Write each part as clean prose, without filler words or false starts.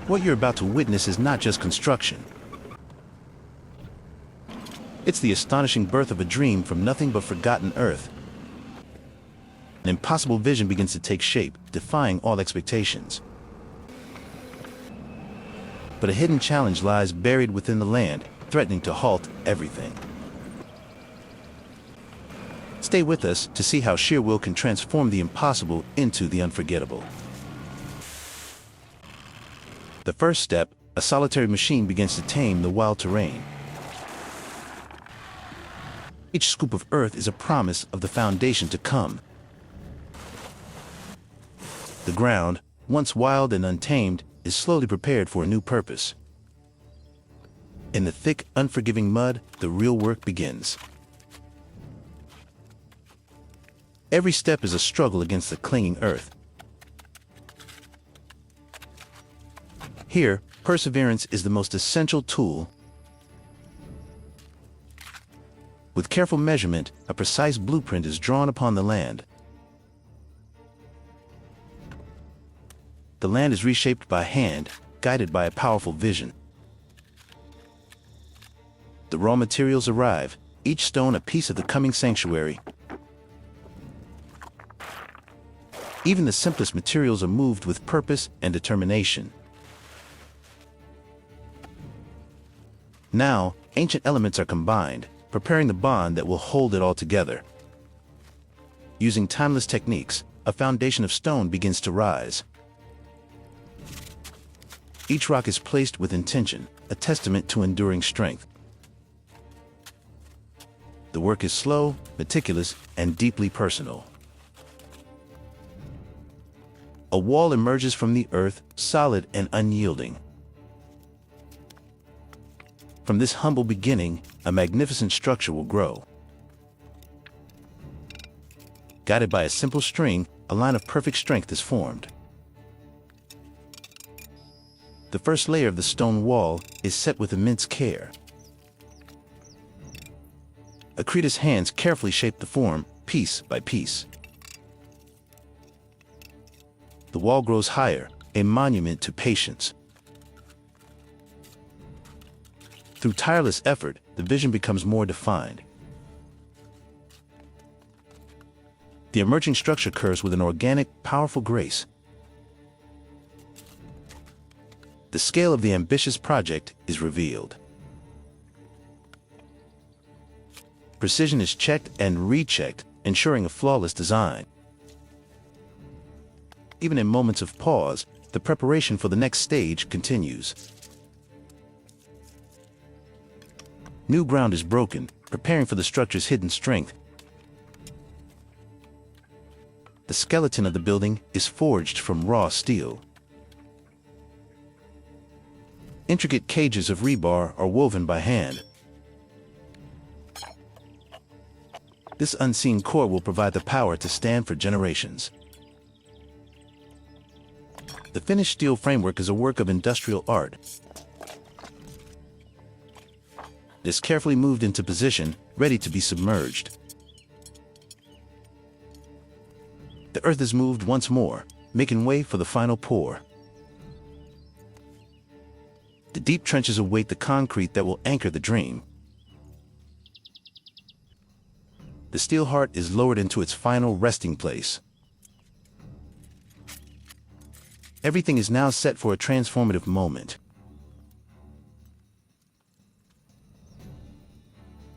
What you're about to witness is not just construction. It's the astonishing birth of a dream from nothing but forgotten earth. An impossible vision begins to take shape, defying all expectations. But a hidden challenge lies buried within the land, threatening to halt everything. Stay with us to see how sheer will can transform the impossible into the unforgettable. The first step, a solitary machine begins to tame the wild terrain. Each scoop of earth is a promise of the foundation to come. The ground, once wild and untamed, is slowly prepared for a new purpose. In the thick, unforgiving mud, the real work begins. Every step is a struggle against the clinging earth. Here, perseverance is the most essential tool. With careful measurement, a precise blueprint is drawn upon the land. The land is reshaped by hand, guided by a powerful vision. The raw materials arrive, each stone a piece of the coming sanctuary. Even the simplest materials are moved with purpose and determination. Now, ancient elements are combined, preparing the bond that will hold it all together. Using timeless techniques, a foundation of stone begins to rise. Each rock is placed with intention, a testament to enduring strength. The work is slow, meticulous, and deeply personal. A wall emerges from the earth, solid and unyielding. From this humble beginning, a magnificent structure will grow. Guided by a simple string, a line of perfect strength is formed. The first layer of the stone wall is set with immense care. Akrita's hands carefully shape the form, piece by piece. The wall grows higher, a monument to patience. Through tireless effort, the vision becomes more defined. The emerging structure curves with an organic, powerful grace. The scale of the ambitious project is revealed. Precision is checked and rechecked, ensuring a flawless design. Even in moments of pause, the preparation for the next stage continues. New ground is broken, preparing for the structure's hidden strength. The skeleton of the building is forged from raw steel. Intricate cages of rebar are woven by hand. This unseen core will provide the power to stand for generations. The finished steel framework is a work of industrial art. It is carefully moved into position, ready to be submerged. The earth is moved once more, making way for the final pour. The deep trenches await the concrete that will anchor the dream. The steel heart is lowered into its final resting place. Everything is now set for a transformative moment.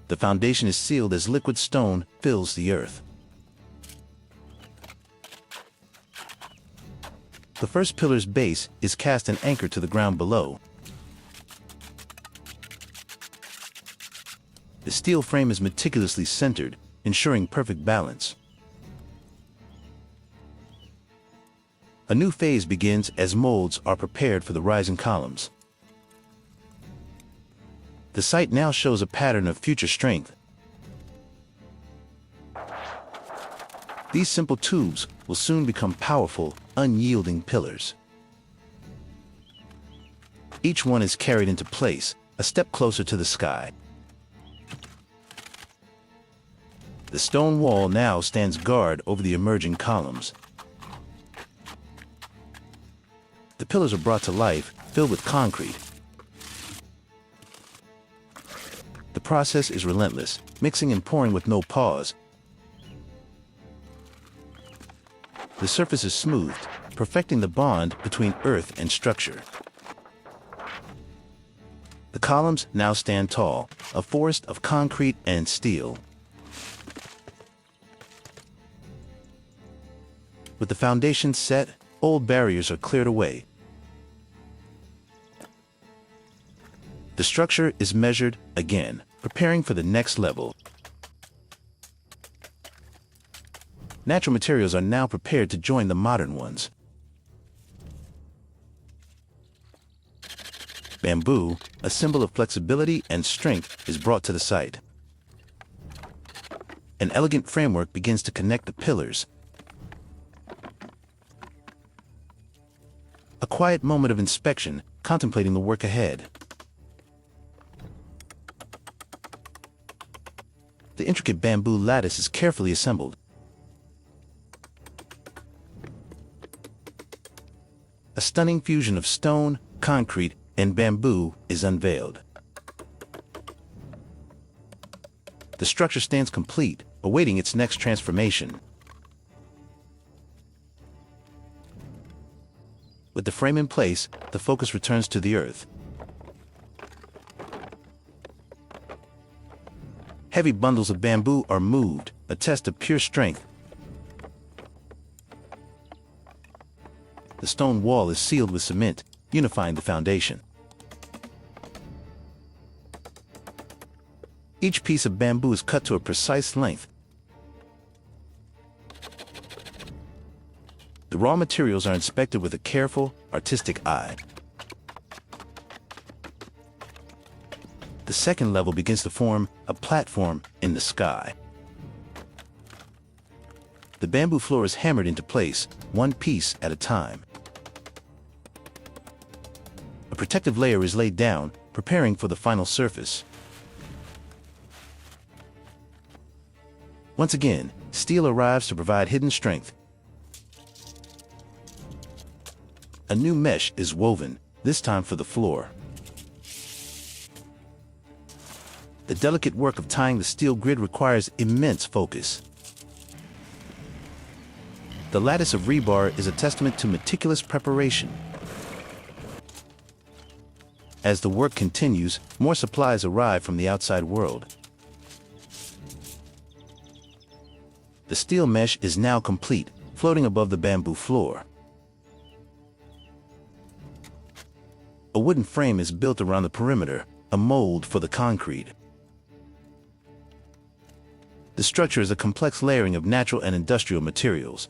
The foundation is sealed as liquid stone fills the earth. The first pillar's base is cast and anchored to the ground below. The steel frame is meticulously centered, ensuring perfect balance. A new phase begins as molds are prepared for the rising columns. The site now shows a pattern of future strength. These simple tubes will soon become powerful, unyielding pillars. Each one is carried into place, a step closer to the sky. The stone wall now stands guard over the emerging columns. The pillars are brought to life, filled with concrete. The process is relentless, mixing and pouring with no pause. The surface is smoothed, perfecting the bond between earth and structure. The columns now stand tall, a forest of concrete and steel. With the foundation set, old barriers are cleared away. The structure is measured again, preparing for the next level. Natural materials are now prepared to join the modern ones. Bamboo, a symbol of flexibility and strength, is brought to the site. An elegant framework begins to connect the pillars. A quiet moment of inspection, contemplating the work ahead. The intricate bamboo lattice is carefully assembled. A stunning fusion of stone, concrete, and bamboo is unveiled. The structure stands complete, awaiting its next transformation. With the frame in place, the focus returns to the earth. Heavy bundles of bamboo are moved, a test of pure strength. The stone wall is sealed with cement, unifying the foundation. Each piece of bamboo is cut to a precise length. The raw materials are inspected with a careful, artistic eye. The second level begins to form a platform in the sky. The bamboo floor is hammered into place, one piece at a time. A protective layer is laid down, preparing for the final surface. Once again, steel arrives to provide hidden strength. A new mesh is woven, this time for the floor. The delicate work of tying the steel grid requires immense focus. The lattice of rebar is a testament to meticulous preparation. As the work continues, more supplies arrive from the outside world. The steel mesh is now complete, floating above the bamboo floor. A wooden frame is built around the perimeter, a mold for the concrete. The structure is a complex layering of natural and industrial materials.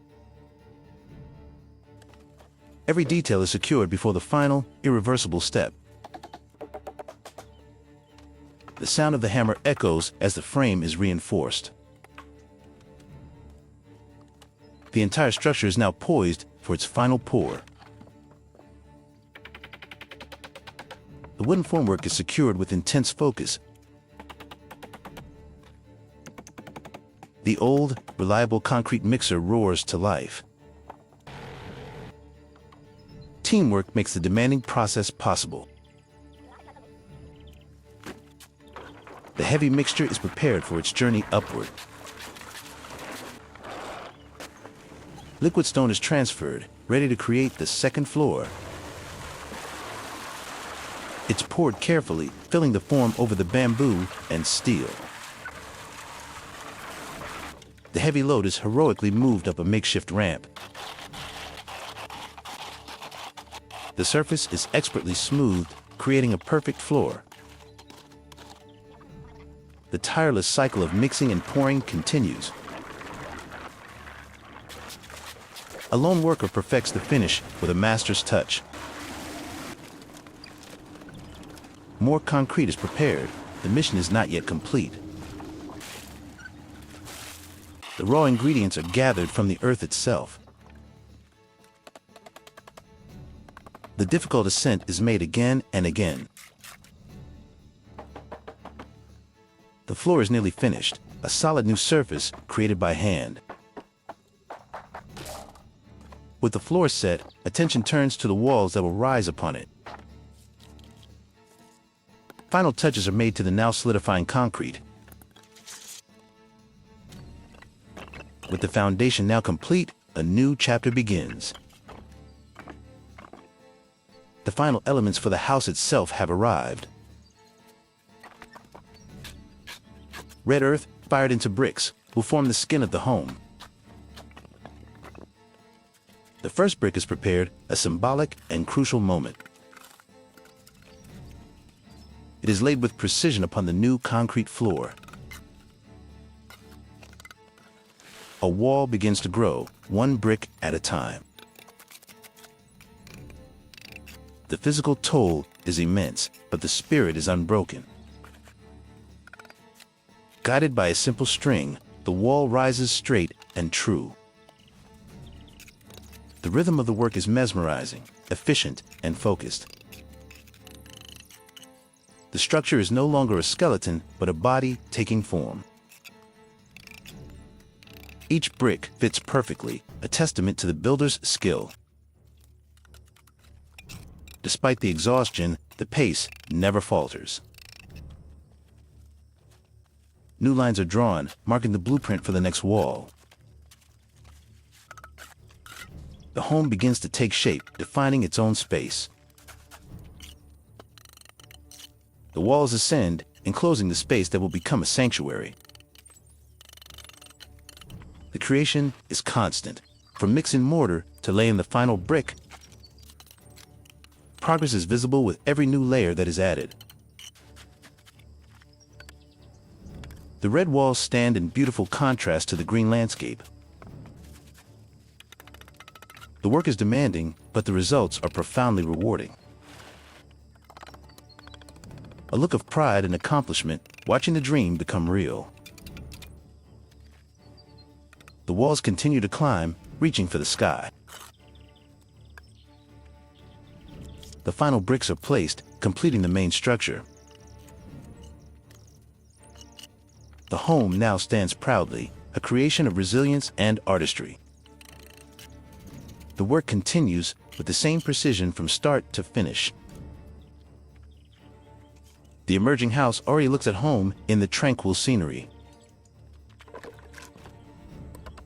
Every detail is secured before the final, irreversible step. The sound of the hammer echoes as the frame is reinforced. The entire structure is now poised for its final pour. The wooden formwork is secured with intense focus. The old, reliable concrete mixer roars to life. Teamwork makes the demanding process possible. The heavy mixture is prepared for its journey upward. Liquid stone is transferred, ready to create the second floor. It's poured carefully, filling the form over the bamboo and steel. The heavy load is heroically moved up a makeshift ramp. The surface is expertly smoothed, creating a perfect floor. The tireless cycle of mixing and pouring continues. A lone worker perfects the finish with a master's touch. More concrete is prepared. The mission is not yet complete. The raw ingredients are gathered from the earth itself. The difficult ascent is made again and again. The floor is nearly finished, a solid new surface created by hand. With the floor set, attention turns to the walls that will rise upon it. Final touches are made to the now solidifying concrete. With the foundation now complete, a new chapter begins. The final elements for the house itself have arrived. Red earth, fired into bricks, will form the skin of the home. The first brick is prepared, a symbolic and crucial moment. It is laid with precision upon the new concrete floor. A wall begins to grow, one brick at a time. The physical toll is immense, but the spirit is unbroken. Guided by a simple string, the wall rises straight and true. The rhythm of the work is mesmerizing, efficient, and focused. The structure is no longer a skeleton, but a body taking form. Each brick fits perfectly, a testament to the builder's skill. Despite the exhaustion, the pace never falters. New lines are drawn, marking the blueprint for the next wall. The home begins to take shape, defining its own space. The walls ascend, enclosing the space that will become a sanctuary. The creation is constant. From mixing mortar to laying the final brick, progress is visible with every new layer that is added. The red walls stand in beautiful contrast to the green landscape. The work is demanding, but the results are profoundly rewarding. A look of pride and accomplishment, watching the dream become real. The walls continue to climb, reaching for the sky. The final bricks are placed, completing the main structure. The home now stands proudly, a creation of resilience and artistry. The work continues with the same precision from start to finish. The emerging house already looks at home in the tranquil scenery.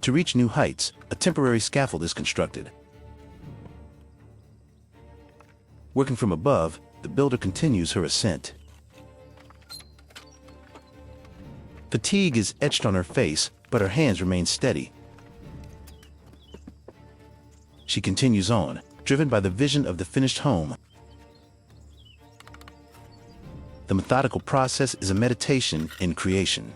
To reach new heights, a temporary scaffold is constructed. Working from above, the builder continues her ascent. Fatigue is etched on her face, but her hands remain steady. She continues on, driven by the vision of the finished home. The methodical process is a meditation in creation.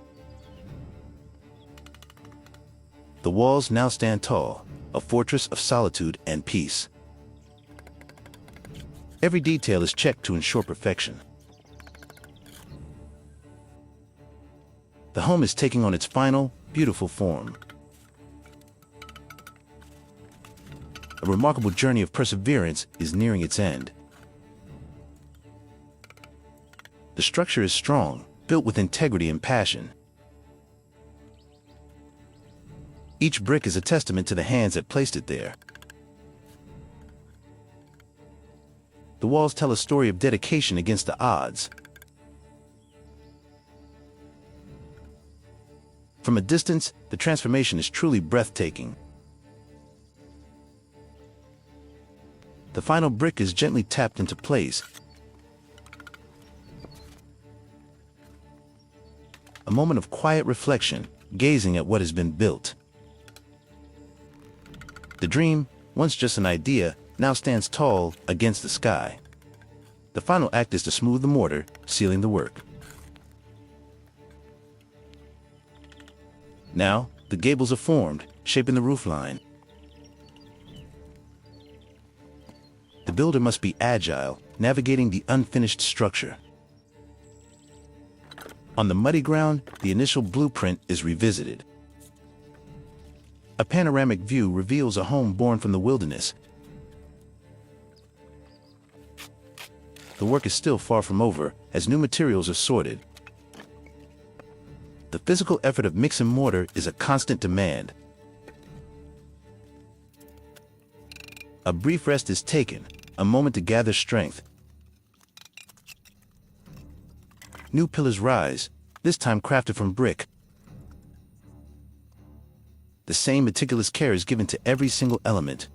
The walls now stand tall, a fortress of solitude and peace. Every detail is checked to ensure perfection. The home is taking on its final, beautiful form. A remarkable journey of perseverance is nearing its end. The structure is strong, built with integrity and passion. Each brick is a testament to the hands that placed it there. The walls tell a story of dedication against the odds. From a distance, the transformation is truly breathtaking. The final brick is gently tapped into place. A moment of quiet reflection, gazing at what has been built. The dream, once just an idea, now stands tall against the sky. The final act is to smooth the mortar, sealing the work. Now, the gables are formed, shaping the roofline. The builder must be agile, navigating the unfinished structure. On the muddy ground, the initial blueprint is revisited. A panoramic view reveals a home born from the wilderness. The work is still far from over, as new materials are sorted. The physical effort of mix and mortar is a constant demand. A brief rest is taken, a moment to gather strength. New pillars rise, this time crafted from brick. The same meticulous care is given to every single element.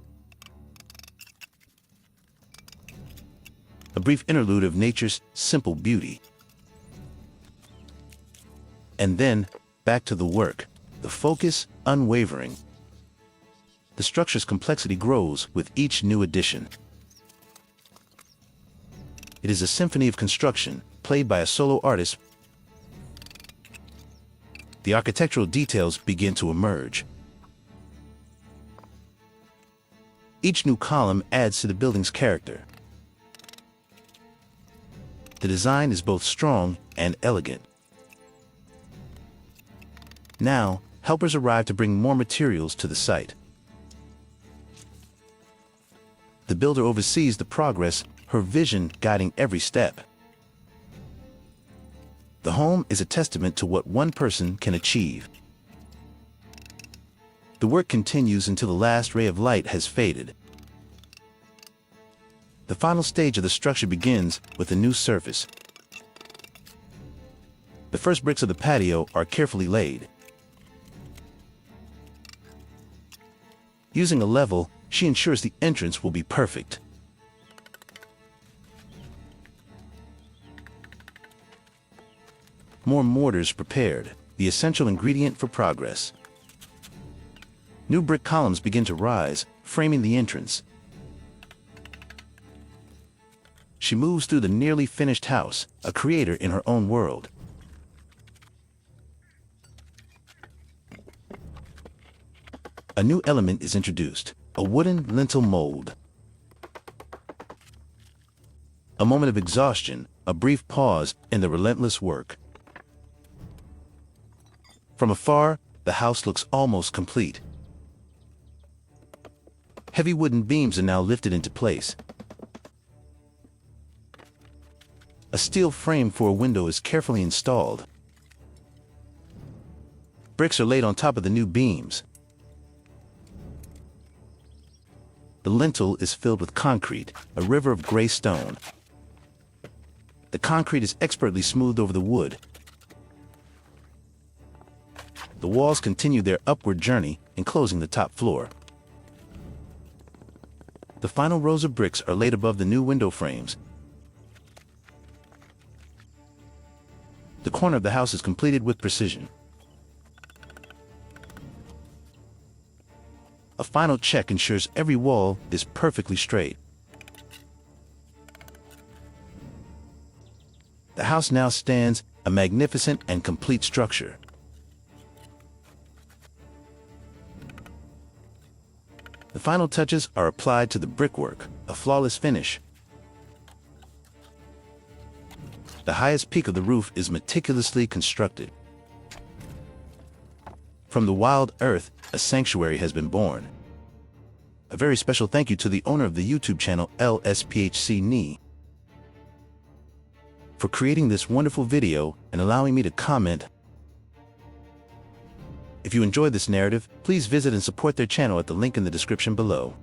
A brief interlude of nature's simple beauty. And then, back to the work, the focus unwavering. The structure's complexity grows with each new addition. It is a symphony of construction, played by a solo artist. The architectural details begin to emerge. Each new column adds to the building's character. The design is both strong and elegant. Now, helpers arrive to bring more materials to the site. The builder oversees the progress, her vision guiding every step. The home is a testament to what one person can achieve. The work continues until the last ray of light has faded. The final stage of the structure begins with a new surface. The first bricks of the patio are carefully laid. Using a level, she ensures the entrance will be perfect. More mortars prepared, the essential ingredient for progress. New brick columns begin to rise, framing the entrance. She moves through the nearly finished house, a creator in her own world. A new element is introduced, a wooden lintel mold. A moment of exhaustion, a brief pause in the relentless work. From afar, the house looks almost complete. Heavy wooden beams are now lifted into place. A steel frame for a window is carefully installed. Bricks are laid on top of the new beams. The lintel is filled with concrete, a river of gray stone. The concrete is expertly smoothed over the wood. The walls continue their upward journey, enclosing the top floor. The final rows of bricks are laid above the new window frames. The corner of the house is completed with precision. A final check ensures every wall is perfectly straight. The house now stands, a magnificent and complete structure. The final touches are applied to the brickwork, a flawless finish. The highest peak of the roof is meticulously constructed. From the wild earth, a sanctuary has been born. A very special thank you to the owner of the YouTube channel LSPHC for creating this wonderful video and allowing me to comment. If you enjoyed this narrative, please visit and support their channel at the link in the description below.